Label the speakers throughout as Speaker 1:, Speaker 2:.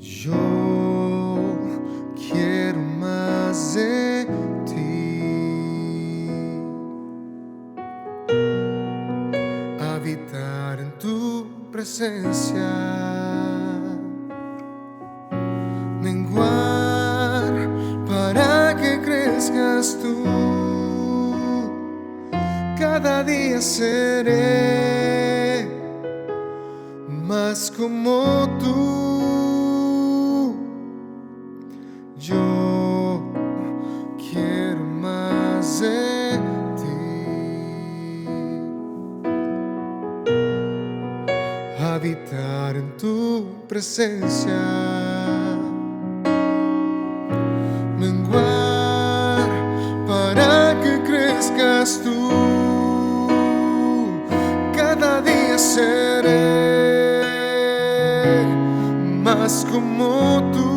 Speaker 1: Yo quiero más de ti, habitar en tu presencia, menguar para que crezcas tú. Cada día seré más como tú. Yo quiero más de ti, habitar en tu presencia, menguar para que crezcas tú. Cada día seré más como tú.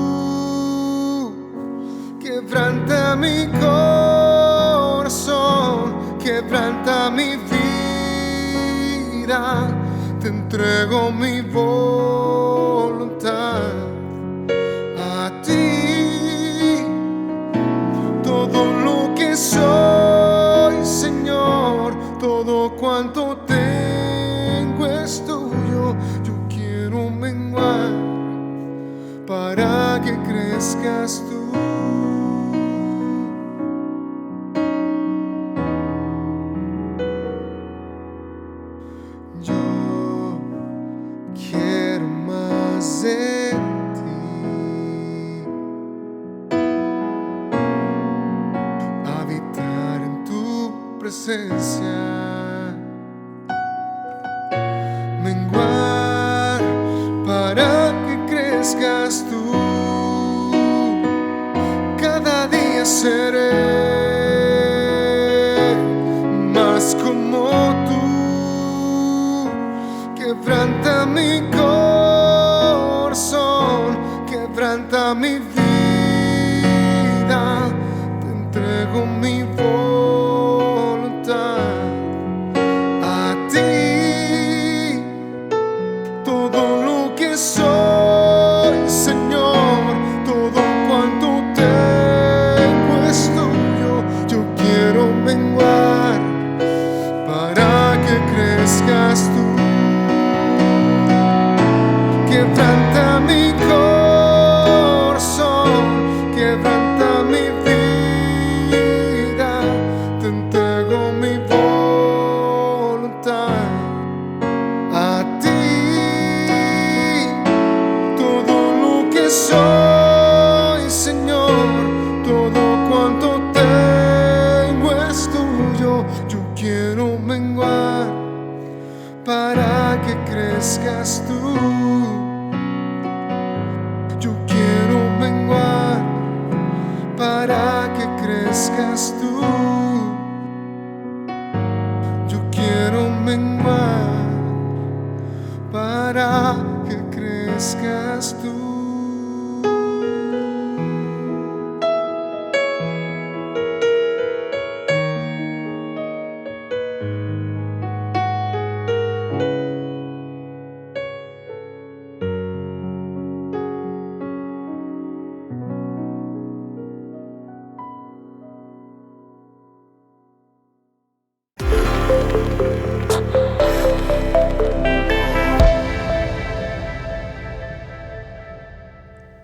Speaker 1: Quebranta mi corazón, quebranta mi vida, te entrego mi voluntad a ti. Todo lo que soy, Señor, todo cuanto tengo es tuyo. Yo quiero menguar para que crezcas tú. De ti, habitar en tu presencia, menguar para que crezcas tú. Cada día seré más como tú. Quebranta mi corazón, quebranta mi vida, te entrego mi voluntad a ti. Todo lo que soy, Señor, todo cuanto tengo es tuyo. Yo quiero menguar para que crezcas tú. Quebranta mi corazón, quebranta mi vida, te entrego mi voluntad a ti. Todo lo que soy, Señor, todo cuanto tengo es tuyo. Yo quiero menguar para que crezcas tú. Yo quiero menguar para que crezcas tú. Yo quiero menguar para que crezcas tú.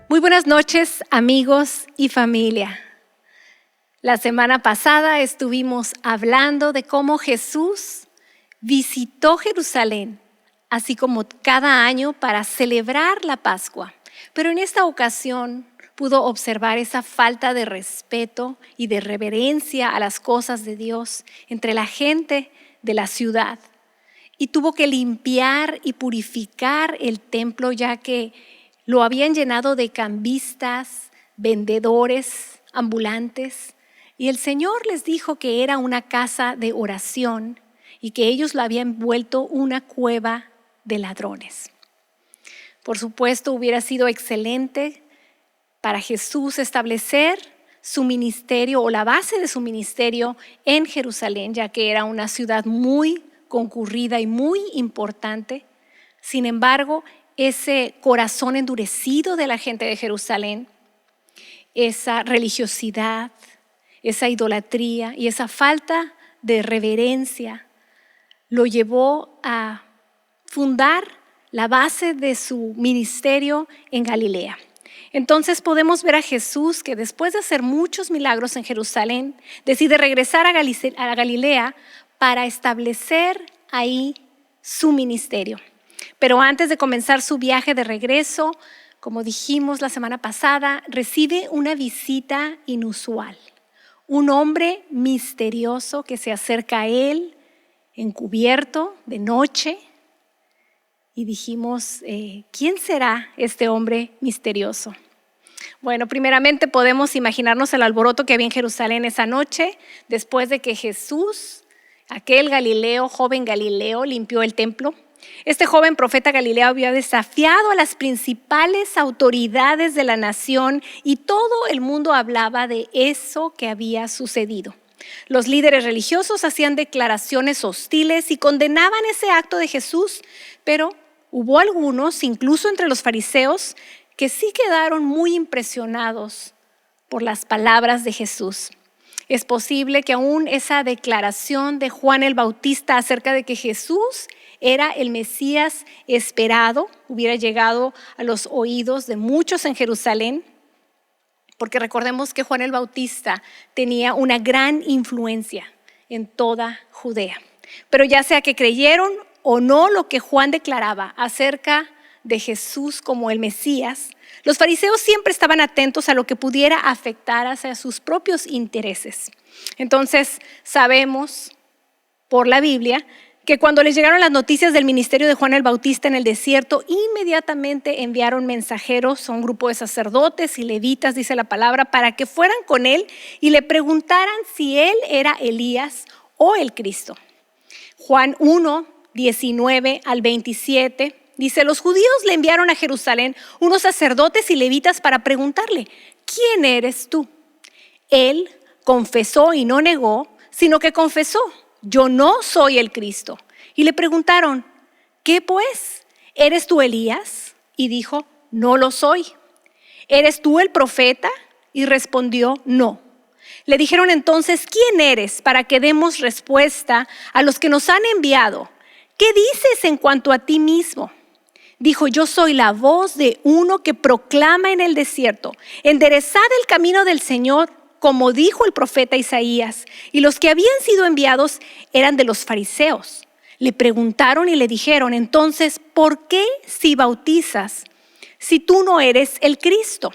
Speaker 2: Muy buenas noches, amigos y familia. La semana pasada estuvimos hablando de cómo Jesús visitó Jerusalén, así como cada año para celebrar la Pascua. Pero en esta ocasión pudo observar esa falta de respeto y de reverencia a las cosas de Dios entre la gente de la ciudad. Y tuvo que limpiar y purificar el templo, ya que lo habían llenado de cambistas, vendedores, ambulantes. Y el Señor les dijo que era una casa de oración y que ellos la habían vuelto una cueva de ladrones. Por supuesto, hubiera sido excelente para Jesús establecer su ministerio o la base de su ministerio en Jerusalén, ya que era una ciudad muy concurrida y muy importante. Sin embargo, ese corazón endurecido de la gente de Jerusalén, esa religiosidad, esa idolatría y esa falta de reverencia lo llevó a fundar la base de su ministerio en Galilea. Entonces podemos ver a Jesús que después de hacer muchos milagros en Jerusalén, decide regresar a Galilea para establecer ahí su ministerio. Pero antes de comenzar su viaje de regreso, como dijimos la semana pasada, recibe una visita inusual. Un hombre misterioso que se acerca a él, encubierto, de noche. Y dijimos, ¿quién será este hombre misterioso? Bueno, primeramente podemos imaginarnos el alboroto que había en Jerusalén esa noche, después de que Jesús, aquel Galileo, joven Galileo, limpió el templo. Este joven profeta Galileo había desafiado a las principales autoridades de la nación y todo el mundo hablaba de eso que había sucedido. Los líderes religiosos hacían declaraciones hostiles y condenaban ese acto de Jesús, pero hubo algunos, incluso entre los fariseos, que sí quedaron muy impresionados por las palabras de Jesús. Es posible que aún esa declaración de Juan el Bautista acerca de que Jesús era el Mesías esperado hubiera llegado a los oídos de muchos en Jerusalén, porque recordemos que Juan el Bautista tenía una gran influencia en toda Judea. Pero ya sea que creyeron o no lo que Juan declaraba acerca de Jesús como el Mesías, los fariseos siempre estaban atentos a lo que pudiera afectar hacia sus propios intereses. Entonces sabemos por la Biblia que cuando les llegaron las noticias del ministerio de Juan el Bautista en el desierto, inmediatamente enviaron mensajeros a un grupo de sacerdotes y levitas, dice la palabra, para que fueran con él y le preguntaran si él era Elías o el Cristo. Juan 1, 19 al 27 dice, los judíos le enviaron a Jerusalén unos sacerdotes y levitas para preguntarle, ¿quién eres tú? Él confesó y no negó, sino que confesó, yo no soy el Cristo. Y le preguntaron, ¿qué pues? ¿Eres tú Elías? Y dijo, no lo soy. ¿Eres tú el profeta? Y respondió, no. Le dijeron entonces, ¿quién eres? Para que demos respuesta a los que nos han enviado. ¿Qué dices en cuanto a ti mismo? Dijo, yo soy la voz de uno que proclama en el desierto, enderezad el camino del Señor, como dijo el profeta Isaías. Y los que habían sido enviados eran de los fariseos. Le preguntaron y le dijeron, entonces, ¿por qué si bautizas si tú no eres el Cristo?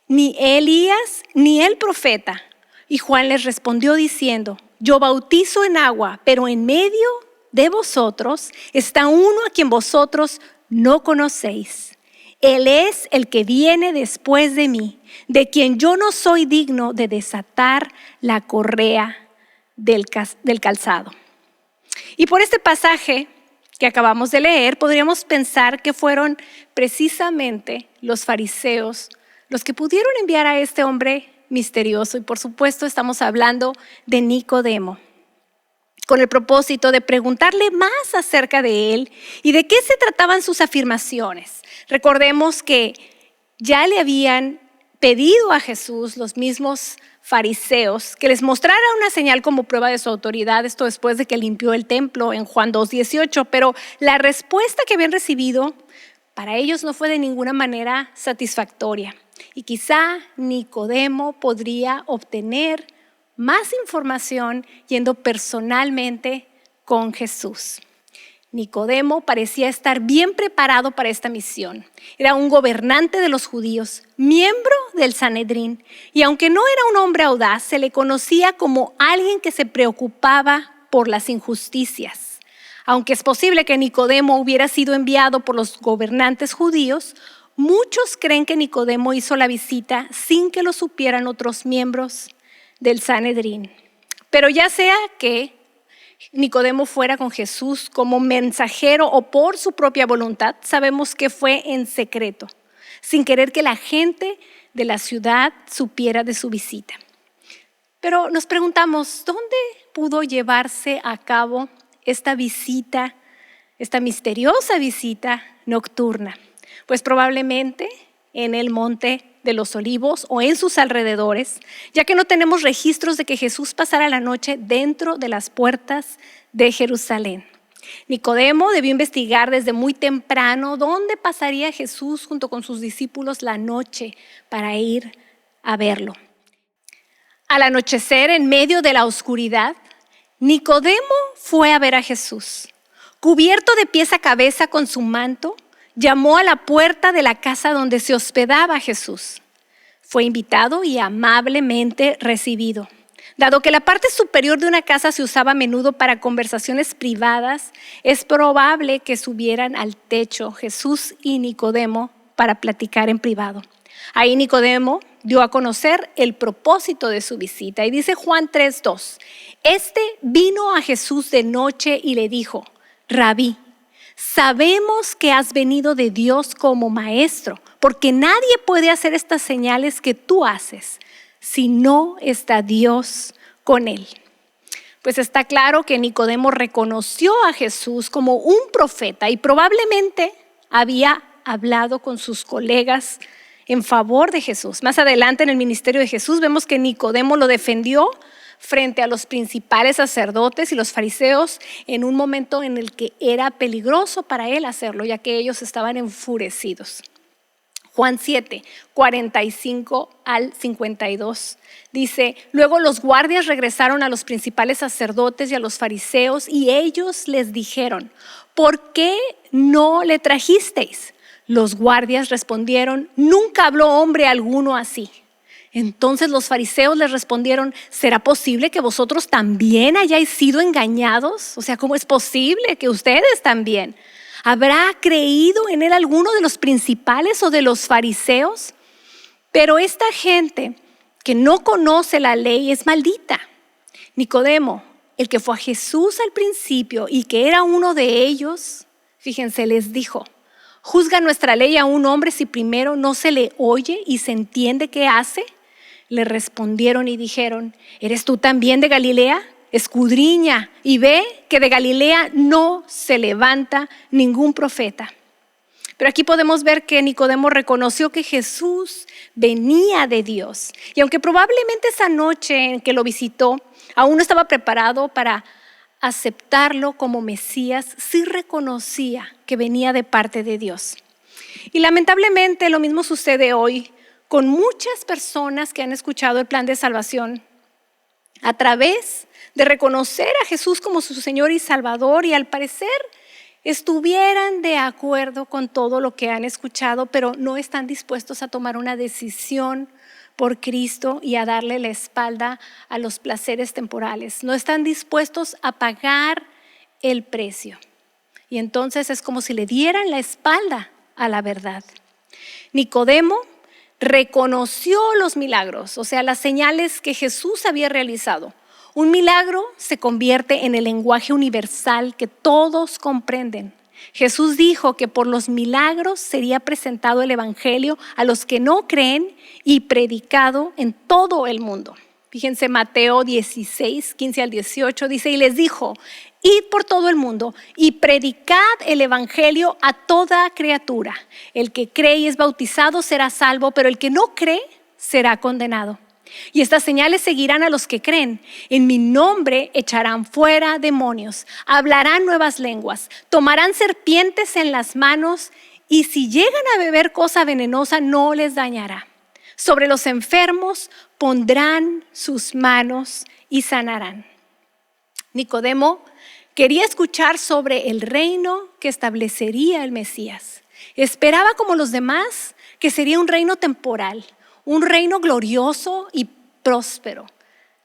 Speaker 2: Ni Elías, ni el profeta. Y Juan les respondió diciendo, yo bautizo en agua, pero en medio de vosotros está uno a quien vosotros no conocéis. Él es el que viene después de mí, de quien yo no soy digno de desatar la correa del calzado. Y por este pasaje que acabamos de leer, podríamos pensar que fueron precisamente los fariseos los que pudieron enviar a este hombre misterioso. Y por supuesto estamos hablando de Nicodemo, con el propósito de preguntarle más acerca de él y de qué se trataban sus afirmaciones. Recordemos que ya le habían pedido a Jesús los mismos fariseos que les mostrara una señal como prueba de su autoridad, esto después de que limpió el templo en Juan 2:18, pero la respuesta que habían recibido para ellos no fue de ninguna manera satisfactoria. Y quizá Nicodemo podría obtener más información yendo personalmente con Jesús. Nicodemo parecía estar bien preparado para esta misión. Era un gobernante de los judíos, miembro del Sanedrín, y aunque no era un hombre audaz, se le conocía como alguien que se preocupaba por las injusticias. Aunque es posible que Nicodemo hubiera sido enviado por los gobernantes judíos, muchos creen que Nicodemo hizo la visita sin que lo supieran otros miembros del Sanedrín. Pero ya sea que Nicodemo fuera con Jesús como mensajero o por su propia voluntad, sabemos que fue en secreto, sin querer que la gente de la ciudad supiera de su visita. Pero nos preguntamos, ¿dónde pudo llevarse a cabo esta visita esta misteriosa visita nocturna, pues probablemente en el monte de los Olivos o en sus alrededores, ya que no tenemos registros de que Jesús pasara la noche dentro de las puertas de Jerusalén. Nicodemo debió investigar desde muy temprano dónde pasaría Jesús junto con sus discípulos la noche para ir a verlo. Al anochecer, en medio de la oscuridad, Nicodemo fue a ver a Jesús. Cubierto de pies a cabeza con su manto, llamó a la puerta de la casa donde se hospedaba Jesús. Fue invitado y amablemente recibido. Dado que la parte superior de una casa se usaba a menudo para conversaciones privadas, es probable que subieran al techo Jesús y Nicodemo para platicar en privado. Ahí Nicodemo dio a conocer el propósito de su visita. Y dice Juan 3:2, este vino a Jesús de noche y le dijo, Rabí, sabemos que has venido de Dios como maestro, porque nadie puede hacer estas señales que tú haces si no está Dios con él. Pues está claro que Nicodemo reconoció a Jesús como un profeta y probablemente había hablado con sus colegas en favor de Jesús. Más adelante en el ministerio de Jesús vemos que Nicodemo lo defendió frente a los principales sacerdotes y los fariseos en un momento en el que era peligroso para él hacerlo, ya que ellos estaban enfurecidos. Juan 7, 45 al 52 dice, luego los guardias regresaron a los principales sacerdotes y a los fariseos y ellos les dijeron, ¿por qué no le trajisteis? Los guardias respondieron, nunca habló hombre alguno así. Entonces los fariseos les respondieron, ¿será posible que vosotros también hayáis sido engañados? O sea, ¿cómo es posible que ustedes también? ¿Habrá creído en él alguno de los principales o de los fariseos? Pero esta gente que no conoce la ley es maldita. Nicodemo, el que fue a Jesús al principio y que era uno de ellos, fíjense, les dijo, ¿juzga nuestra ley a un hombre si primero no se le oye y se entiende qué hace? Le respondieron y dijeron, ¿eres tú también de Galilea? Escudriña y ve que de Galilea no se levanta ningún profeta. Pero aquí podemos ver que Nicodemo reconoció que Jesús venía de Dios. Y aunque probablemente esa noche en que lo visitó aún no estaba preparado para aceptarlo como Mesías, sí reconocía que venía de parte de Dios. Y lamentablemente lo mismo sucede hoy con muchas personas que han escuchado el plan de salvación a través de reconocer a Jesús como su Señor y Salvador y al parecer estuvieran de acuerdo con todo lo que han escuchado, pero no están dispuestos a tomar una decisión por Cristo y a darle la espalda a los placeres temporales. No están dispuestos a pagar el precio. Y entonces es como si le dieran la espalda a la verdad. Nicodemo reconoció los milagros, o sea, las señales que Jesús había realizado. Un milagro se convierte en el lenguaje universal que todos comprenden. Jesús dijo que por los milagros sería presentado el evangelio a los que no creen y predicado en todo el mundo. Fíjense, Mateo 16, 15 al 18 dice, y les dijo, id por todo el mundo y predicad el evangelio a toda criatura. El que cree y es bautizado será salvo, pero el que no cree será condenado. Y estas señales seguirán a los que creen. En mi nombre echarán fuera demonios, hablarán nuevas lenguas, tomarán serpientes en las manos y si llegan a beber cosa venenosa no les dañará. Sobre los enfermos pondrán sus manos y sanarán. Nicodemo quería escuchar sobre el reino que establecería el Mesías. Esperaba como los demás que sería un reino temporal, un reino glorioso y próspero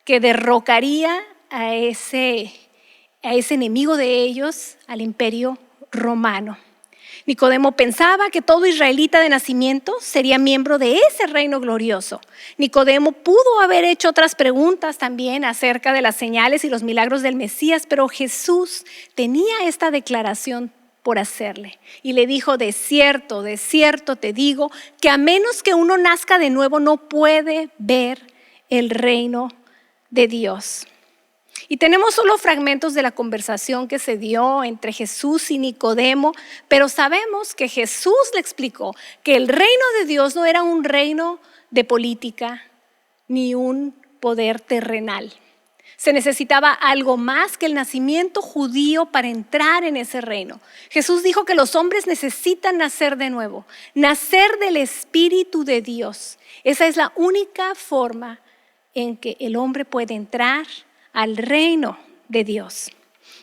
Speaker 2: que derrocaría a ese enemigo de ellos, al imperio romano. Nicodemo pensaba que todo israelita de nacimiento sería miembro de ese reino glorioso. Nicodemo pudo haber hecho otras preguntas también acerca de las señales y los milagros del Mesías, pero Jesús tenía esta declaración por hacerle. Y le dijo, de cierto te digo, que a menos que uno nazca de nuevo no puede ver el reino de Dios. Y tenemos solo fragmentos de la conversación que se dio entre Jesús y Nicodemo, pero sabemos que Jesús le explicó que el reino de Dios no era un reino de política ni un poder terrenal. Se necesitaba algo más que el nacimiento judío para entrar en ese reino. Jesús dijo que los hombres necesitan nacer de nuevo, nacer del Espíritu de Dios. Esa es la única forma en que el hombre puede entrar al reino de Dios.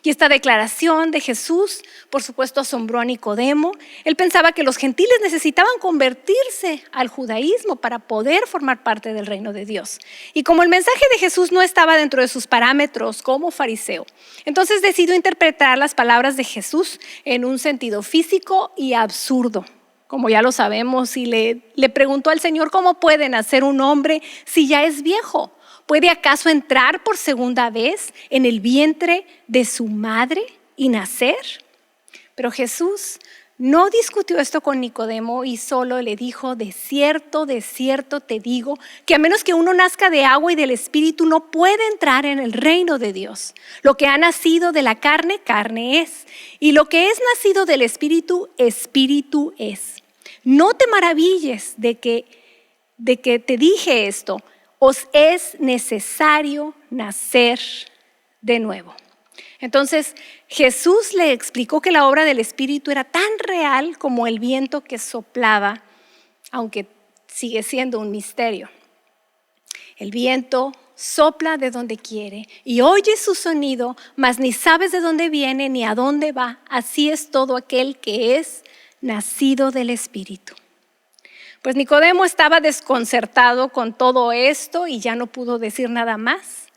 Speaker 2: Y esta declaración de Jesús, por supuesto, asombró a Nicodemo. Él pensaba que los gentiles necesitaban convertirse al judaísmo para poder formar parte del reino de Dios. Y como el mensaje de Jesús no estaba dentro de sus parámetros como fariseo, entonces decidió interpretar las palabras de Jesús en un sentido físico y absurdo, como ya lo sabemos, y le preguntó al Señor: ¿cómo puede nacer un hombre si ya es viejo? ¿Puede acaso entrar por segunda vez en el vientre de su madre y nacer? Pero Jesús no discutió esto con Nicodemo y solo le dijo: de cierto te digo, que a menos que uno nazca de agua y del Espíritu, no puede entrar en el reino de Dios. Lo que ha nacido de la carne, carne es. Y lo que es nacido del Espíritu, Espíritu es. No te maravilles de que te dije esto. Os es necesario nacer de nuevo. Entonces Jesús le explicó que la obra del Espíritu era tan real como el viento que soplaba, aunque sigue siendo un misterio. El viento sopla de donde quiere y oyes su sonido, mas ni sabes de dónde viene ni a dónde va. Así es todo aquel que es nacido del Espíritu. Pues Nicodemo estaba desconcertado con todo esto y ya no pudo decir nada más.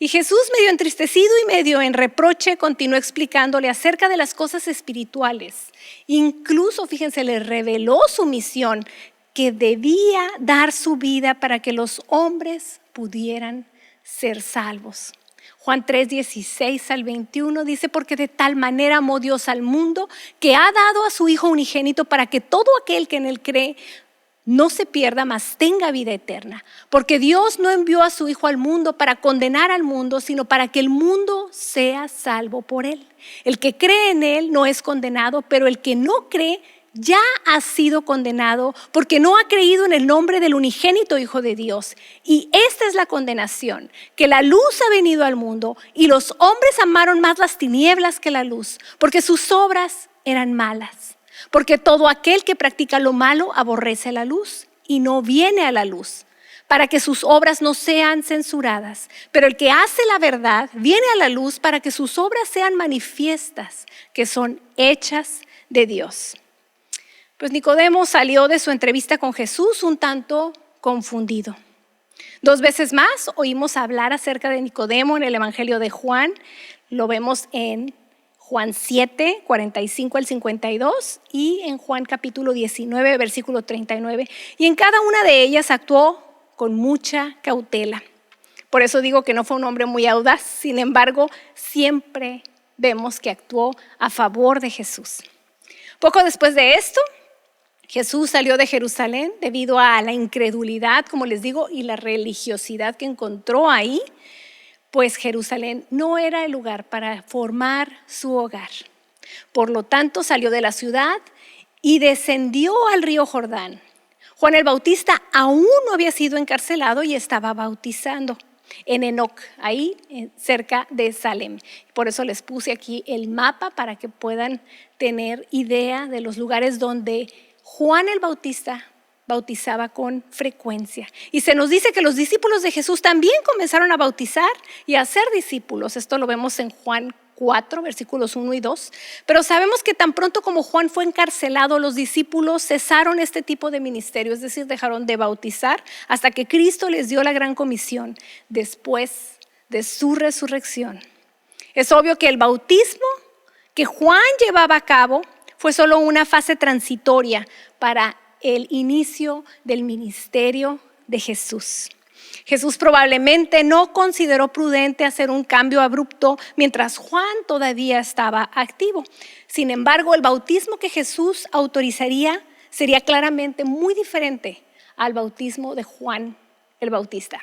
Speaker 2: Y Jesús, medio entristecido y medio en reproche, continuó explicándole acerca de las cosas espirituales. Incluso, fíjense, le reveló su misión, que debía dar su vida para que los hombres pudieran ser salvos. Juan 3:16-21 dice: porque de tal manera amó Dios al mundo, que ha dado a su Hijo unigénito, para que todo aquel que en él cree no se pierda, mas tenga vida eterna. Porque Dios no envió a su Hijo al mundo para condenar al mundo, sino para que el mundo sea salvo por él. El que cree en él no es condenado, pero el que no cree ya ha sido condenado, porque no ha creído en el nombre del unigénito Hijo de Dios. Y esta es la condenación, que la luz ha venido al mundo y los hombres amaron más las tinieblas que la luz, porque sus obras eran malas. Porque todo aquel que practica lo malo aborrece la luz y no viene a la luz, para que sus obras no sean censuradas. Pero el que hace la verdad viene a la luz para que sus obras sean manifiestas, que son hechas de Dios. Pues Nicodemo salió de su entrevista con Jesús un tanto confundido. 2 veces más oímos hablar acerca de Nicodemo en el Evangelio de Juan. Lo vemos en Juan 7, 45-52 y en Juan capítulo 19, versículo 39. Y en cada una de ellas actuó con mucha cautela. Por eso digo que no fue un hombre muy audaz. Sin embargo, siempre vemos que actuó a favor de Jesús. Poco después de esto, Jesús salió de Jerusalén debido a la incredulidad, como les digo, y la religiosidad que encontró ahí. Pues Jerusalén no era el lugar para formar su hogar. Por lo tanto, salió de la ciudad y descendió al río Jordán. Juan el Bautista aún no había sido encarcelado y estaba bautizando en Enoc, ahí cerca de Salem. Por eso les puse aquí el mapa para que puedan tener idea de los lugares donde Juan el Bautista bautizaba con frecuencia. Y se nos dice que los discípulos de Jesús también comenzaron a bautizar y a ser discípulos. Esto lo vemos en Juan 4, versículos 1 y 2. Pero sabemos que tan pronto como Juan fue encarcelado, los discípulos cesaron este tipo de ministerio, es decir, dejaron de bautizar hasta que Cristo les dio la gran comisión después de su resurrección. Es obvio que el bautismo que Juan llevaba a cabo fue solo una fase transitoria para el inicio del ministerio de Jesús. Jesús probablemente no consideró prudente hacer un cambio abrupto mientras Juan todavía estaba activo. Sin embargo, el bautismo que Jesús autorizaría sería claramente muy diferente al bautismo de Juan el Bautista.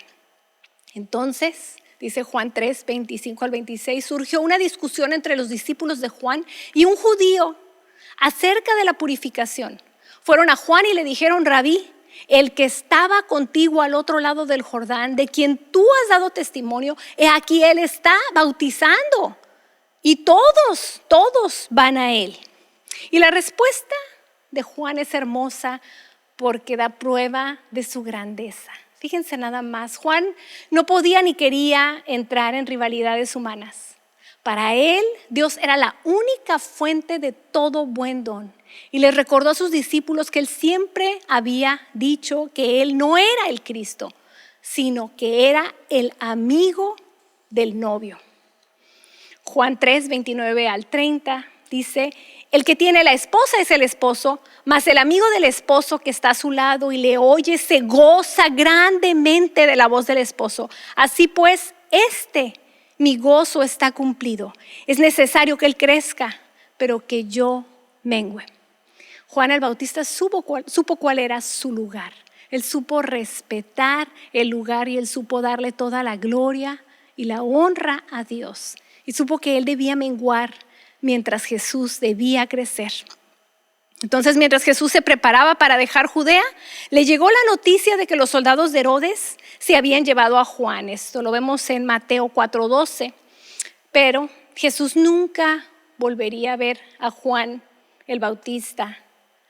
Speaker 2: Entonces dice Juan 3, 25 al 26, surgió una discusión entre los discípulos de Juan y un judío acerca de la purificación. Fueron a Juan y le dijeron: Rabí, el que estaba contigo al otro lado del Jordán, de quien tú has dado testimonio, aquí él está bautizando y todos van a él. Y la respuesta de Juan es hermosa porque da prueba de su grandeza. Fíjense nada más, Juan no podía ni quería entrar en rivalidades humanas. Para él, Dios era la única fuente de todo buen don. Y les recordó a sus discípulos que él siempre había dicho que él no era el Cristo, sino que era el amigo del novio. Juan 3, 29 al 30 dice: el que tiene la esposa es el esposo, mas el amigo del esposo que está a su lado y le oye se goza grandemente de la voz del esposo. Así pues, mi gozo está cumplido. Es necesario que él crezca, pero que yo mengüe. Juan el Bautista supo cuál era su lugar. Él supo respetar el lugar y él supo darle toda la gloria y la honra a Dios. Y supo que él debía menguar mientras Jesús debía crecer. Entonces, mientras Jesús se preparaba para dejar Judea, le llegó la noticia de que los soldados de Herodes se habían llevado a Juan. Esto lo vemos en Mateo 4:12. Pero Jesús nunca volvería a ver a Juan el Bautista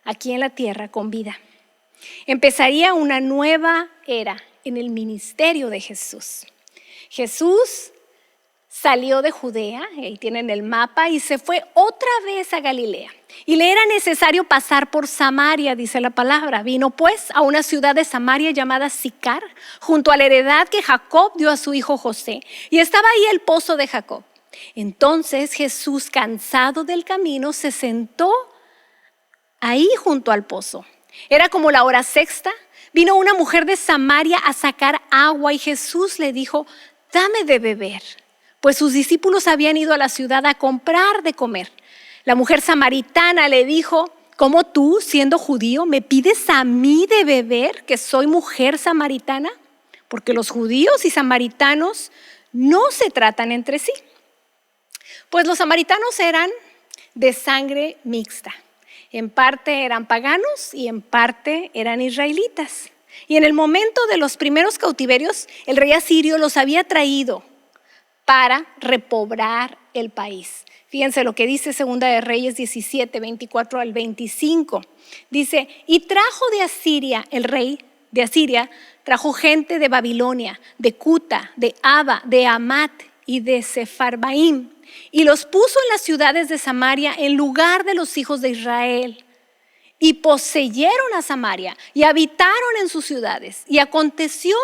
Speaker 2: aquí en la tierra con vida. Empezaría una nueva era en el ministerio de Jesús. Jesús salió de Judea, ahí tienen el mapa, y se fue otra vez a Galilea. Y le era necesario pasar por Samaria, dice la palabra. Vino pues a una ciudad de Samaria llamada Sicar, junto a la heredad que Jacob dio a su hijo José. Y estaba ahí el pozo de Jacob. Entonces Jesús, cansado del camino, se sentó ahí junto al pozo. Era como la hora sexta. Vino una mujer de Samaria a sacar agua y Jesús le dijo: dame de beber. Pues sus discípulos habían ido a la ciudad a comprar de comer. La mujer samaritana le dijo: ¿cómo tú, siendo judío, me pides a mí de beber, que soy mujer samaritana? Porque los judíos y samaritanos no se tratan entre sí. Pues los samaritanos eran de sangre mixta. En parte eran paganos y en parte eran israelitas. Y en el momento de los primeros cautiverios, el rey asirio los había traído para repoblar el país. Fíjense lo que dice Segunda de Reyes 17, 24 al 25. Dice: y trajo de Asiria, el rey de Asiria, trajo gente de Babilonia, de Cuta, de Aba, de Amat y de Sefarbaim, y los puso en las ciudades de Samaria en lugar de los hijos de Israel. Y poseyeron a Samaria y habitaron en sus ciudades. Y aconteció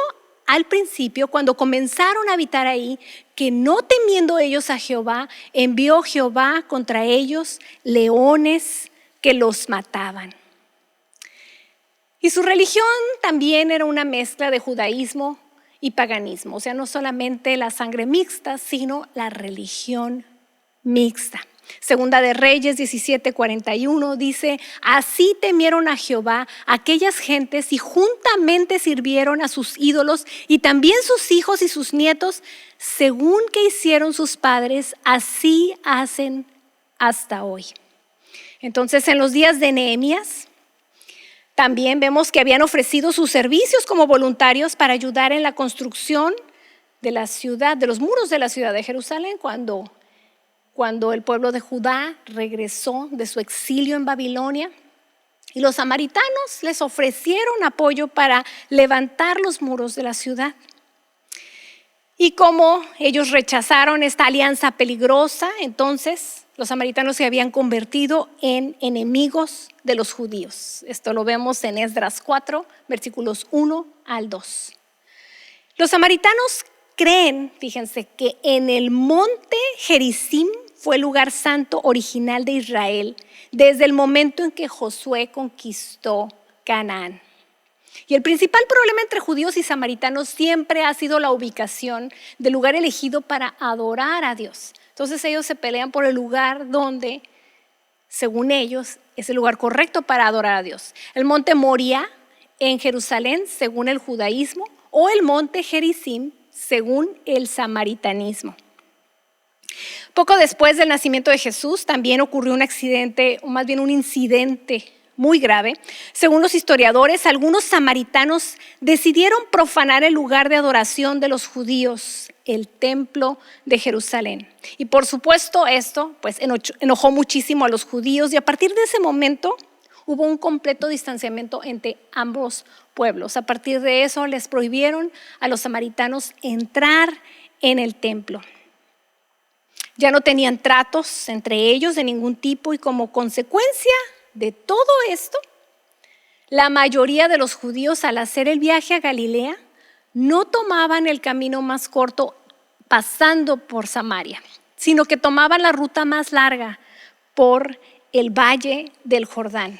Speaker 2: al principio, cuando comenzaron a habitar ahí, que no temiendo ellos a Jehová, envió Jehová contra ellos leones que los mataban. Y su religión también era una mezcla de judaísmo y paganismo. O sea, no solamente la sangre mixta, sino la religión mixta. Segunda de Reyes 17:41 dice: así temieron a Jehová aquellas gentes y juntamente sirvieron a sus ídolos, y también sus hijos y sus nietos, según que hicieron sus padres, así hacen hasta hoy. Entonces, en los días de Nehemías, también vemos que habían ofrecido sus servicios como voluntarios para ayudar en la construcción de la ciudad, de los muros de la ciudad de Jerusalén, cuando el pueblo de Judá regresó de su exilio en Babilonia. Y los samaritanos les ofrecieron apoyo para levantar los muros de la ciudad. Y como ellos rechazaron esta alianza peligrosa, entonces los samaritanos se habían convertido en enemigos de los judíos. Esto lo vemos en Esdras 4, versículos 1 al 2. Los samaritanos creen, fíjense, que en el monte Gerizim fue el lugar santo original de Israel desde el momento en que Josué conquistó Canaán. Y el principal problema entre judíos y samaritanos siempre ha sido la ubicación del lugar elegido para adorar a Dios. Entonces ellos se pelean por el lugar donde, según ellos, es el lugar correcto para adorar a Dios. El monte Moria en Jerusalén, según el judaísmo, o el monte Gerizim, según el samaritanismo. Poco después del nacimiento de Jesús también ocurrió un accidente, o más bien un incidente muy grave. Según los historiadores, algunos samaritanos decidieron profanar el lugar de adoración de los judíos, el templo de Jerusalén. Y por supuesto esto pues enojó muchísimo a los judíos, y a partir de ese momento hubo un completo distanciamiento entre ambos pueblos. A partir de eso les prohibieron a los samaritanos entrar en el templo. Ya no tenían tratos entre ellos de ningún tipo, y como consecuencia de todo esto, la mayoría de los judíos, al hacer el viaje a Galilea, no tomaban el camino más corto pasando por Samaria, sino que tomaban la ruta más larga por el valle del Jordán.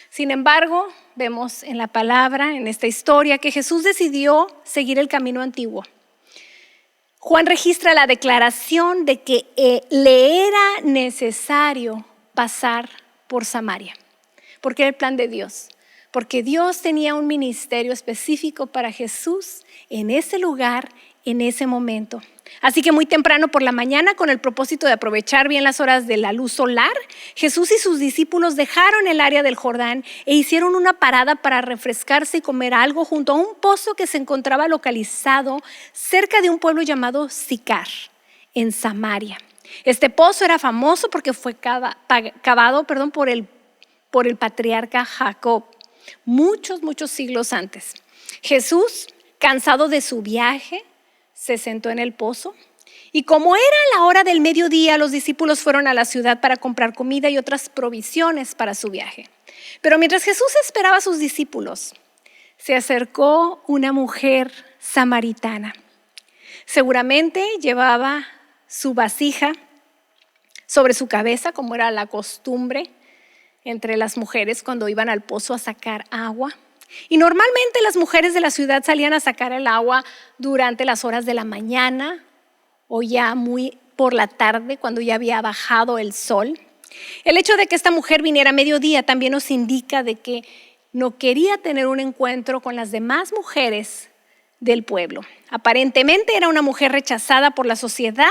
Speaker 2: Sin embargo, vemos en la palabra, en esta historia, que Jesús decidió seguir el camino antiguo. Juan registra la declaración de que le era necesario pasar por Samaria, porque era el plan de Dios, porque Dios tenía un ministerio específico para Jesús en ese lugar, en ese momento. Así que muy temprano por la mañana, con el propósito de aprovechar bien las horas de la luz solar, Jesús y sus discípulos dejaron el área del Jordán e hicieron una parada para refrescarse y comer algo junto a un pozo que se encontraba localizado cerca de un pueblo llamado Sicar, en Samaria. Este pozo era famoso porque fue cavado por el patriarca Jacob muchos siglos antes. Jesús, cansado de su viaje, se sentó en el pozo, y como era la hora del mediodía, los discípulos fueron a la ciudad para comprar comida y otras provisiones para su viaje. Pero mientras Jesús esperaba a sus discípulos, se acercó una mujer samaritana. Seguramente llevaba su vasija sobre su cabeza, como era la costumbre entre las mujeres cuando iban al pozo a sacar agua. Y normalmente las mujeres de la ciudad salían a sacar el agua durante las horas de la mañana o ya muy por la tarde, cuando ya había bajado el sol. El hecho de que esta mujer viniera a mediodía también nos indica de que no quería tener un encuentro con las demás mujeres del pueblo. Aparentemente era una mujer rechazada por la sociedad,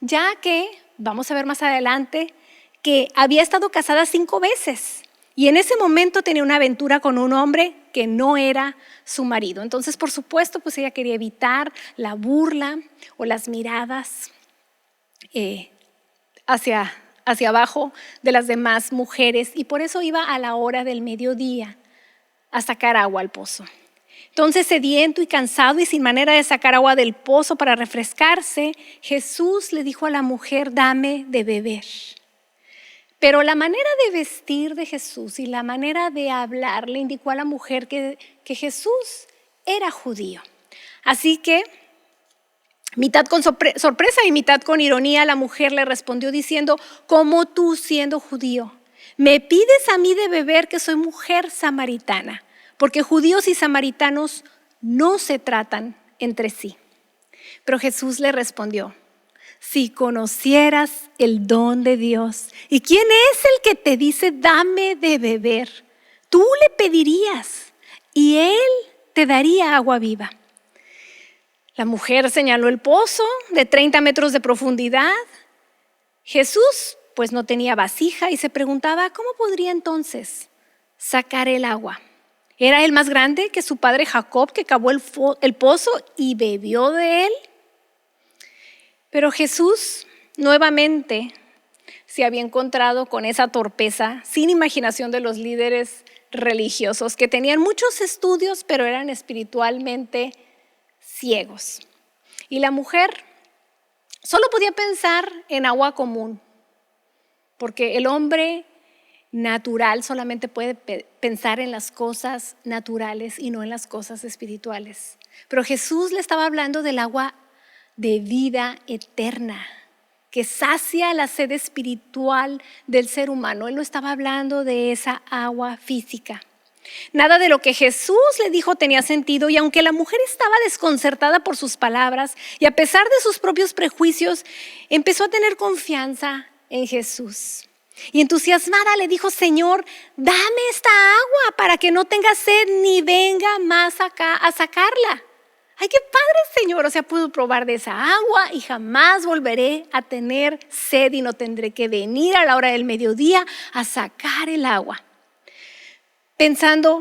Speaker 2: ya que, vamos a ver más adelante, que había estado casada 5 veces. Y en ese momento tenía una aventura con un hombre que no era su marido. Entonces, por supuesto, pues ella quería evitar la burla o las miradas hacia abajo de las demás mujeres. Y por eso iba a la hora del mediodía a sacar agua al pozo. Entonces, sediento y cansado y sin manera de sacar agua del pozo para refrescarse, Jesús le dijo a la mujer: dame de beber. Pero la manera de vestir de Jesús y la manera de hablar le indicó a la mujer que Jesús era judío. Así que, mitad con sorpresa y mitad con ironía, la mujer le respondió diciendo: ¿cómo tú, siendo judío, me pides a mí de beber, que soy mujer samaritana? Porque judíos y samaritanos no se tratan entre sí. Pero Jesús le respondió: si conocieras el don de Dios y quién es el que te dice dame de beber, tú le pedirías y él te daría agua viva. La mujer señaló el pozo de 30 metros de profundidad. Jesús pues no tenía vasija y se preguntaba cómo podría entonces sacar el agua. ¿Era él más grande que su padre Jacob, que cavó el pozo y bebió de él? Pero Jesús nuevamente se había encontrado con esa torpeza sin imaginación de los líderes religiosos, que tenían muchos estudios pero eran espiritualmente ciegos. Y la mujer solo podía pensar en agua común, porque el hombre natural solamente puede pensar en las cosas naturales y no en las cosas espirituales. Pero Jesús le estaba hablando del agua de vida eterna, que sacia la sed espiritual del ser humano. Él no estaba hablando de esa agua física. Nada de lo que Jesús le dijo tenía sentido, y aunque la mujer estaba desconcertada por sus palabras y a pesar de sus propios prejuicios, empezó a tener confianza en Jesús. Y entusiasmada le dijo: Señor, dame esta agua para que no tenga sed ni venga más acá a sacarla. ¡ay, qué padre, Señor! O sea, puedo probar de esa agua y jamás volveré a tener sed y no tendré que venir a la hora del mediodía a sacar el agua. Pensando,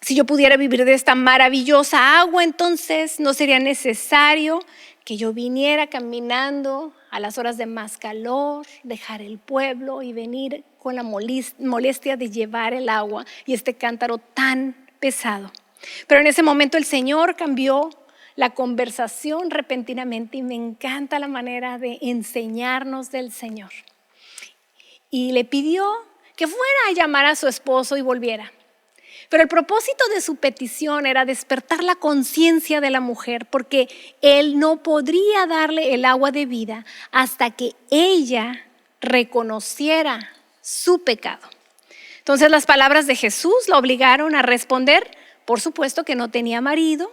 Speaker 2: si yo pudiera vivir de esta maravillosa agua, entonces no sería necesario que yo viniera caminando a las horas de más calor, dejar el pueblo y venir con la molestia de llevar el agua y este cántaro tan pesado. Pero en ese momento el Señor cambió la conversación repentinamente y me encanta la manera de enseñarnos del Señor. Y le pidió que fuera a llamar a su esposo y volviera. Pero el propósito de su petición era despertar la conciencia de la mujer, porque él no podría darle el agua de vida hasta que ella reconociera su pecado. Entonces las palabras de Jesús la obligaron a responder, por supuesto que no tenía marido,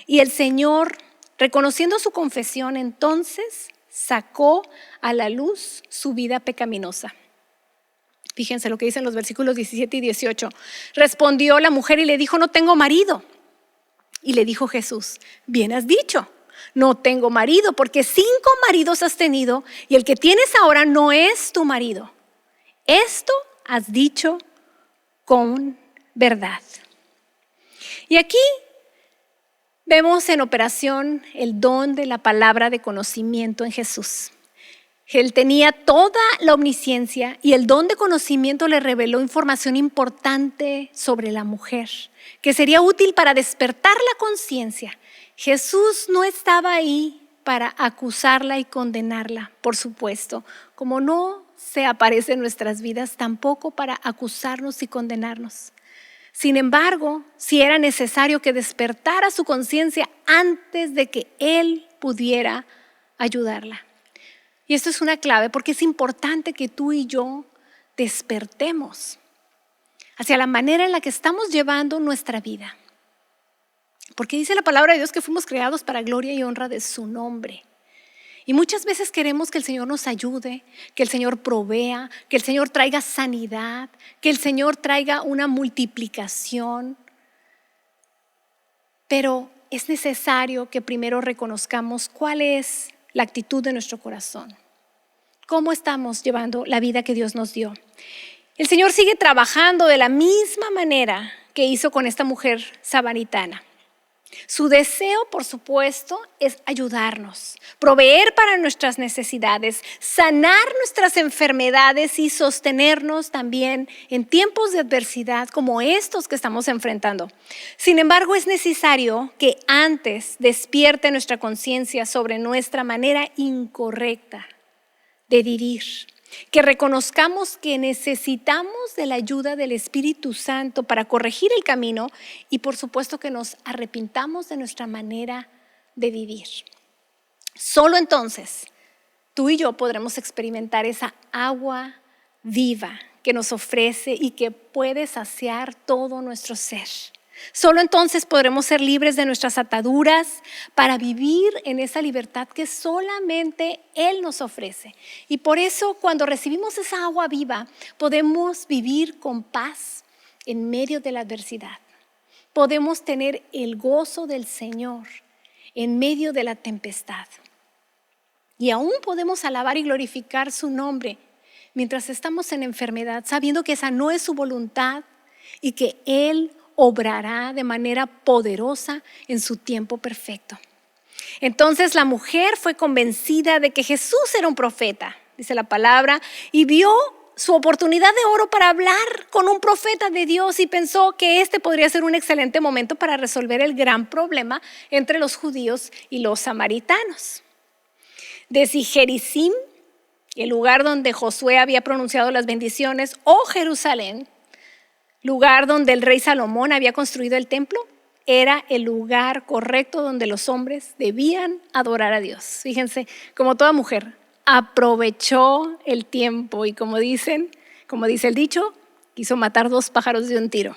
Speaker 2: y el Señor, reconociendo su confesión, entonces sacó a la luz su vida pecaminosa. Fíjense lo que dicen los versículos 17 y 18. Respondió la mujer y le dijo, no tengo marido. Y le dijo Jesús, bien has dicho, no tengo marido, porque 5 maridos has tenido y el que tienes ahora no es tu marido. Esto has dicho con verdad. Y aquí vemos en operación el don de la palabra de conocimiento en Jesús. Él tenía toda la omnisciencia y el don de conocimiento le reveló información importante sobre la mujer, que sería útil para despertar la conciencia. Jesús no estaba ahí para acusarla y condenarla, por supuesto, como no se aparece en nuestras vidas, tampoco para acusarnos y condenarnos. Sin embargo, sí era necesario que despertara su conciencia antes de que Él pudiera ayudarla. Y esto es una clave porque es importante que tú y yo despertemos hacia la manera en la que estamos llevando nuestra vida. Porque dice la palabra de Dios que fuimos creados para gloria y honra de su nombre. Y muchas veces queremos que el Señor nos ayude, que el Señor provea, que el Señor traiga sanidad, que el Señor traiga una multiplicación. Pero es necesario que primero reconozcamos cuál es la actitud de nuestro corazón. ¿Cómo estamos llevando la vida que Dios nos dio? El Señor sigue trabajando de la misma manera que hizo con esta mujer samaritana. Su deseo, por supuesto, es ayudarnos, proveer para nuestras necesidades, sanar nuestras enfermedades y sostenernos también en tiempos de adversidad como estos que estamos enfrentando. Sin embargo, es necesario que antes despierte nuestra conciencia sobre nuestra manera incorrecta de vivir, que reconozcamos que necesitamos de la ayuda del Espíritu Santo para corregir el camino y por supuesto que nos arrepintamos de nuestra manera de vivir. Solo entonces tú y yo podremos experimentar esa agua viva que nos ofrece y que puede saciar todo nuestro ser. Solo entonces podremos ser libres de nuestras ataduras para vivir en esa libertad que solamente Él nos ofrece. Y por eso cuando recibimos esa agua viva podemos vivir con paz en medio de la adversidad. Podemos tener el gozo del Señor en medio de la tempestad. Y aún podemos alabar y glorificar su nombre mientras estamos en enfermedad, sabiendo que esa no es su voluntad y que Él obrará de manera poderosa en su tiempo perfecto. Entonces la mujer fue convencida de que Jesús era un profeta, dice la palabra, y vio su oportunidad de oro para hablar con un profeta de Dios y pensó que este podría ser un excelente momento para resolver el gran problema entre los judíos y los samaritanos. Desde Gerizim, el lugar donde Josué había pronunciado las bendiciones, o Jerusalén, lugar donde el rey Salomón había construido el templo, era el lugar correcto donde los hombres debían adorar a Dios. Fíjense, como toda mujer, aprovechó el tiempo y como dice el dicho, quiso matar 2 pájaros de un tiro.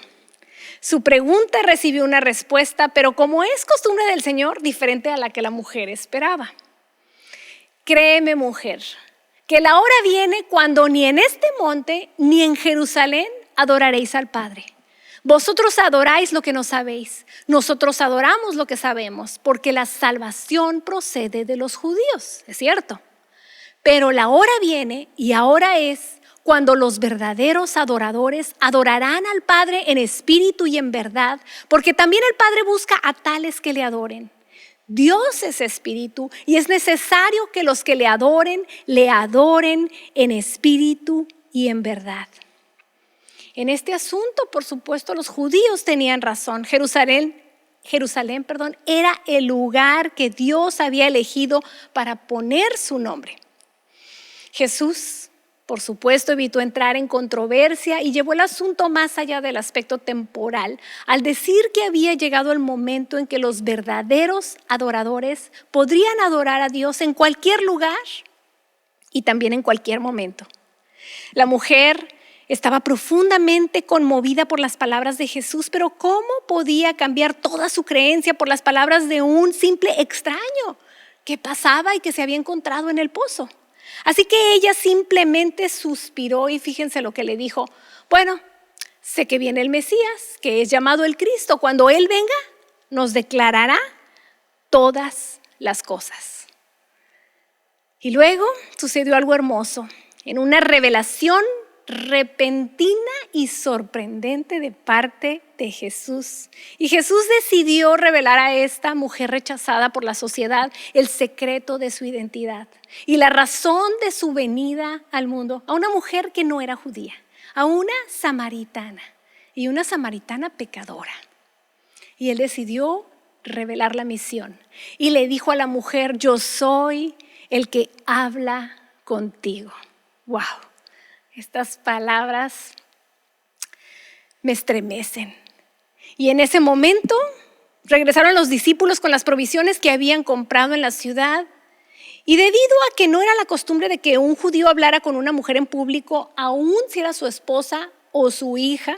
Speaker 2: Su pregunta recibió una respuesta, pero como es costumbre del Señor, diferente a la que la mujer esperaba. Créeme, mujer, que la hora viene cuando ni en este monte ni en Jerusalén adoraréis al Padre. Vosotros adoráis lo que no sabéis, nosotros adoramos lo que sabemos, porque la salvación procede de los judíos, es cierto. Pero la hora viene y ahora es cuando los verdaderos adoradores adorarán al Padre en espíritu y en verdad, porque también el Padre busca a tales que le adoren. Dios es espíritu y es necesario que los que le adoren en espíritu y en verdad. En este asunto, por supuesto, los judíos tenían razón. Jerusalén, era el lugar que Dios había elegido para poner su nombre. Jesús, por supuesto, evitó entrar en controversia y llevó el asunto más allá del aspecto temporal, al decir que había llegado el momento en que los verdaderos adoradores podrían adorar a Dios en cualquier lugar y también en cualquier momento. La mujer estaba profundamente conmovida por las palabras de Jesús, pero ¿cómo podía cambiar toda su creencia por las palabras de un simple extraño que pasaba y que se había encontrado en el pozo? Así que ella simplemente suspiró y fíjense lo que le dijo. Bueno, sé que viene el Mesías, que es llamado el Cristo. Cuando Él venga, nos declarará todas las cosas. Y luego sucedió algo hermoso. En una revelación repentina y sorprendente de parte de Jesús. Y Jesús decidió revelar a esta mujer rechazada por la sociedad el secreto de su identidad y la razón de su venida al mundo, a una mujer que no era judía, a una samaritana y una samaritana pecadora. Y él decidió revelar la misión y le dijo a la mujer: yo soy el que habla contigo. ¡Wow! Estas palabras me estremecen. Y en ese momento regresaron los discípulos con las provisiones que habían comprado en la ciudad. Y debido a que no era la costumbre de que un judío hablara con una mujer en público, aun si era su esposa o su hija,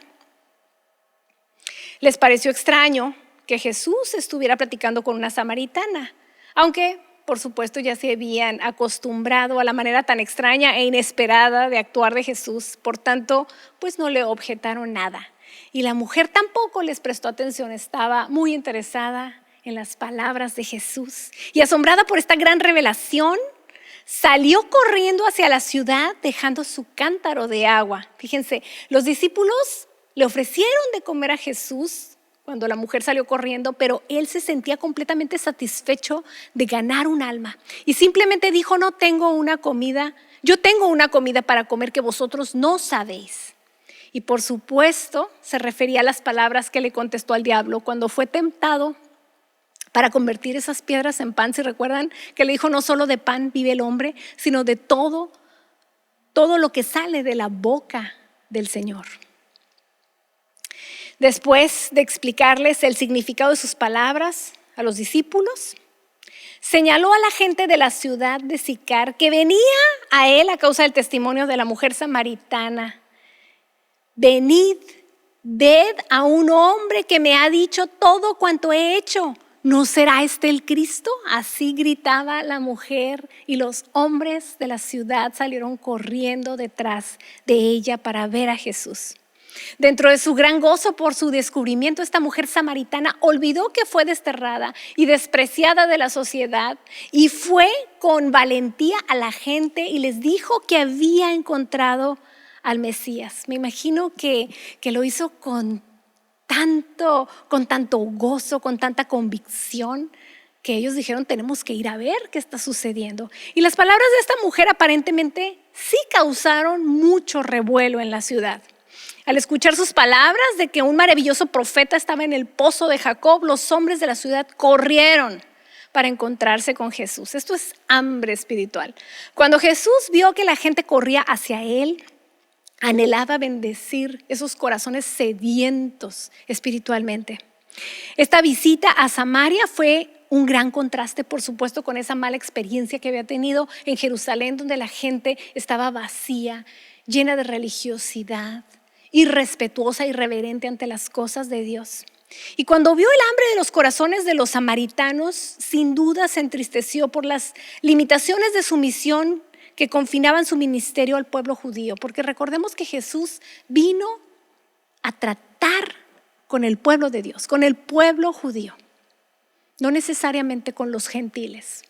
Speaker 2: les pareció extraño que Jesús estuviera platicando con una samaritana, aunque por supuesto ya se habían acostumbrado a la manera tan extraña e inesperada de actuar de Jesús. Por tanto, pues no le objetaron nada. Y la mujer tampoco les prestó atención, estaba muy interesada en las palabras de Jesús. Y asombrada por esta gran revelación, salió corriendo hacia la ciudad dejando su cántaro de agua. Fíjense, los discípulos le ofrecieron de comer a Jesús cuando la mujer salió corriendo, pero él se sentía completamente satisfecho de ganar un alma. Y simplemente dijo: yo tengo una comida para comer que vosotros no sabéis. Y por supuesto se refería a las palabras que le contestó al diablo cuando fue tentado para convertir esas piedras en pan. ¿Se recuerdan que le dijo: no solo de pan vive el hombre, sino de todo lo que sale de la boca del Señor? Después de explicarles el significado de sus palabras a los discípulos, señaló a la gente de la ciudad de Sicar que venía a él a causa del testimonio de la mujer samaritana. Venid, ved a un hombre que me ha dicho todo cuanto he hecho. ¿No será este el Cristo? Así gritaba la mujer, y los hombres de la ciudad salieron corriendo detrás de ella para ver a Jesús. Dentro de su gran gozo por su descubrimiento, esta mujer samaritana olvidó que fue desterrada y despreciada de la sociedad y fue con valentía a la gente y les dijo que había encontrado al Mesías. Me imagino que lo hizo con tanto gozo, con tanta convicción, que ellos dijeron: tenemos que ir a ver qué está sucediendo. Y las palabras de esta mujer aparentemente sí causaron mucho revuelo en la ciudad. Al escuchar sus palabras de que un maravilloso profeta estaba en el pozo de Jacob, los hombres de la ciudad corrieron para encontrarse con Jesús. Esto es hambre espiritual. Cuando Jesús vio que la gente corría hacia él, anhelaba bendecir esos corazones sedientos espiritualmente. Esta visita a Samaria fue un gran contraste, por supuesto, con esa mala experiencia que había tenido en Jerusalén, donde la gente estaba vacía, llena de religiosidad, irrespetuosa, irreverente ante las cosas de Dios. Y cuando vio el hambre de los corazones de los samaritanos, sin duda se entristeció por las limitaciones de su misión que confinaban su ministerio al pueblo judío, porque recordemos que Jesús vino a tratar con el pueblo de Dios, con el pueblo judío, no necesariamente con los gentiles.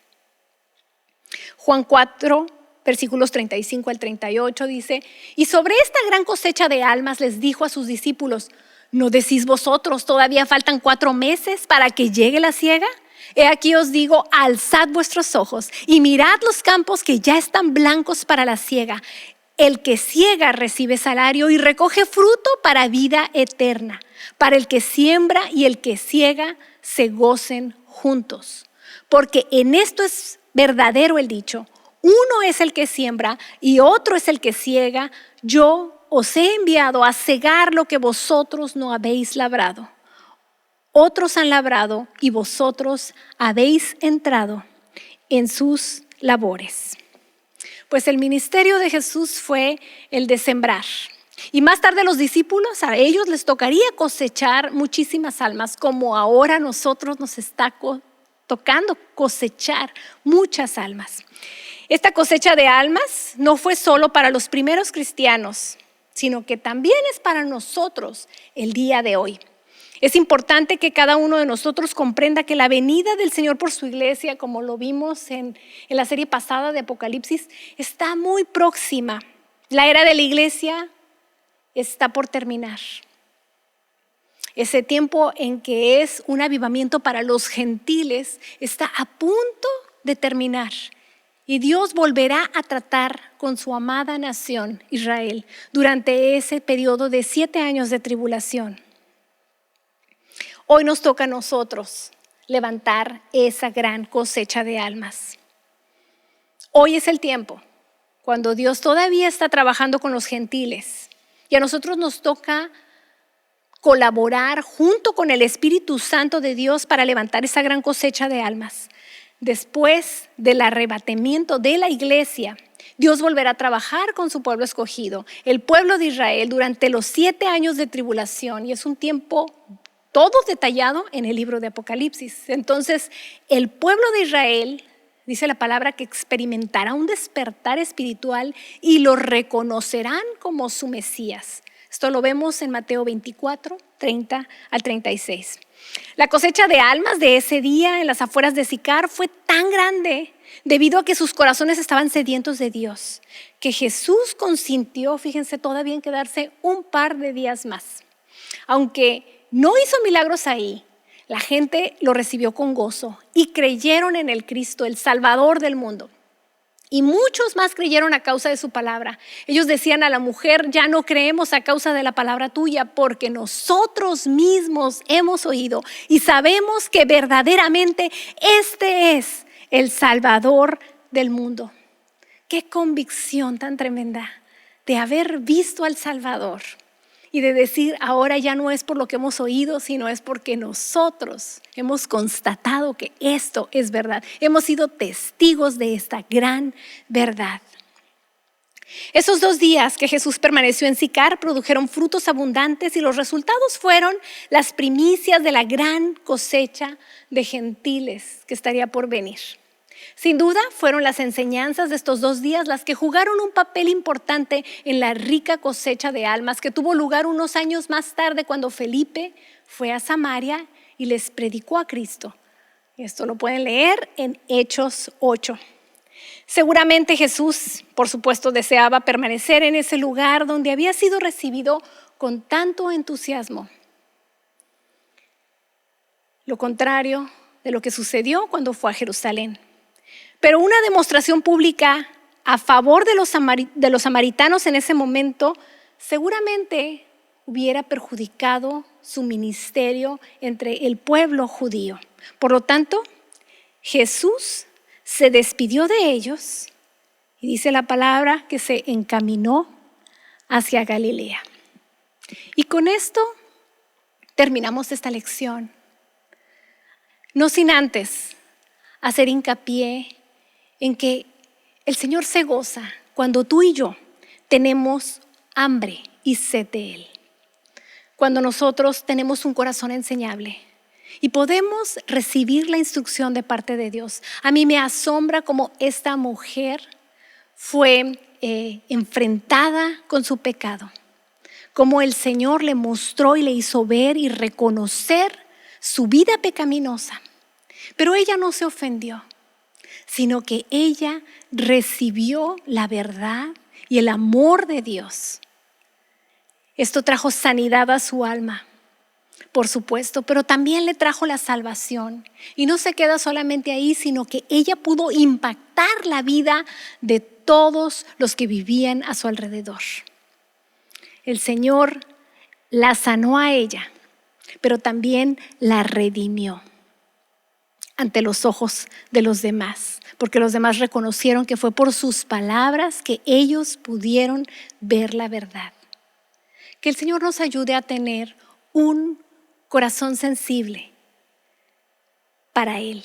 Speaker 2: Juan 4, versículos 35 al 38 dice: y sobre esta gran cosecha de almas les dijo a sus discípulos: ¿no decís vosotros, todavía faltan 4 meses para que llegue la siega? He aquí os digo, alzad vuestros ojos y mirad los campos que ya están blancos para la siega. El que siega recibe salario y recoge fruto para vida eterna, para el que siembra y el que siega se gocen juntos. Porque en esto es verdadero el dicho: uno es el que siembra y otro es el que siega. Yo os he enviado a segar lo que vosotros no habéis labrado. Otros han labrado y vosotros habéis entrado en sus labores. Pues el ministerio de Jesús fue el de sembrar. Y más tarde los discípulos, a ellos les tocaría cosechar muchísimas almas, como ahora a nosotros nos está tocando cosechar muchas almas. Esta cosecha de almas no fue solo para los primeros cristianos, sino que también es para nosotros el día de hoy. Es importante que cada uno de nosotros comprenda que la venida del Señor por su iglesia, como lo vimos en la serie pasada de Apocalipsis, está muy próxima. La era de la iglesia está por terminar. Ese tiempo en que es un avivamiento para los gentiles está a punto de terminar. Y Dios volverá a tratar con su amada nación, Israel, durante ese periodo de 7 años de tribulación. Hoy nos toca a nosotros levantar esa gran cosecha de almas. Hoy es el tiempo cuando Dios todavía está trabajando con los gentiles y a nosotros nos toca colaborar junto con el Espíritu Santo de Dios para levantar esa gran cosecha de almas. Después del arrebatamiento de la iglesia, Dios volverá a trabajar con su pueblo escogido, el pueblo de Israel, durante los 7 años de tribulación, y es un tiempo todo detallado en el libro de Apocalipsis. Entonces, el pueblo de Israel, dice la palabra, que experimentará un despertar espiritual y lo reconocerán como su Mesías. Esto lo vemos en Mateo 24, 30 al 36. La cosecha de almas de ese día en las afueras de Sicar fue tan grande debido a que sus corazones estaban sedientos de Dios, que Jesús consintió, fíjense, todavía en quedarse un par de días más. Aunque no hizo milagros ahí, la gente lo recibió con gozo y creyeron en el Cristo, el Salvador del mundo. Y muchos más creyeron a causa de su palabra. Ellos decían a la mujer: ya no creemos a causa de la palabra tuya, porque nosotros mismos hemos oído y sabemos que verdaderamente este es el Salvador del mundo. Qué convicción tan tremenda de haber visto al Salvador y de decir: ahora ya no es por lo que hemos oído, sino es porque nosotros hemos constatado que esto es verdad. Hemos sido testigos de esta gran verdad. Esos 2 días que Jesús permaneció en Sicar produjeron frutos abundantes y los resultados fueron las primicias de la gran cosecha de gentiles que estaría por venir. Sin duda fueron las enseñanzas de estos 2 días las que jugaron un papel importante en la rica cosecha de almas que tuvo lugar unos años más tarde, cuando Felipe fue a Samaria y les predicó a Cristo. Esto lo pueden leer en Hechos 8. Seguramente Jesús, por supuesto, deseaba permanecer en ese lugar donde había sido recibido con tanto entusiasmo. Lo contrario de lo que sucedió cuando fue a Jerusalén. Pero una demostración pública a favor de los samaritanos en ese momento seguramente hubiera perjudicado su ministerio entre el pueblo judío. Por lo tanto, Jesús se despidió de ellos y dice la palabra que se encaminó hacia Galilea. Y con esto terminamos esta lección. No sin antes hacer hincapié en que el Señor se goza cuando tú y yo tenemos hambre y sed de Él. Cuando nosotros tenemos un corazón enseñable y podemos recibir la instrucción de parte de Dios. A mí me asombra cómo esta mujer fue enfrentada con su pecado, cómo el Señor le mostró y le hizo ver y reconocer su vida pecaminosa. Pero ella no se ofendió, sino que ella recibió la verdad y el amor de Dios. Esto trajo sanidad a su alma, por supuesto, pero también le trajo la salvación. Y no se queda solamente ahí, sino que ella pudo impactar la vida de todos los que vivían a su alrededor. El Señor la sanó a ella, pero también la redimió ante los ojos de los demás, porque los demás reconocieron que fue por sus palabras que ellos pudieron ver la verdad. Que el Señor nos ayude a tener un corazón sensible para Él,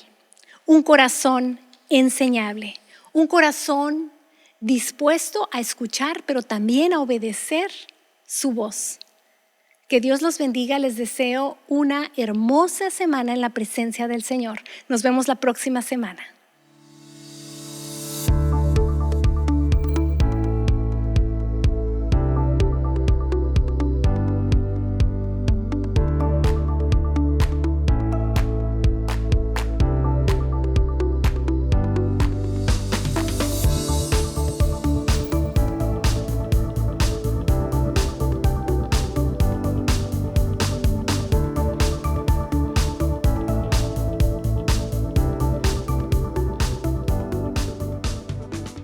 Speaker 2: un corazón enseñable, un corazón dispuesto a escuchar, pero también a obedecer su voz. Que Dios los bendiga. Les deseo una hermosa semana en la presencia del Señor. Nos vemos la próxima semana.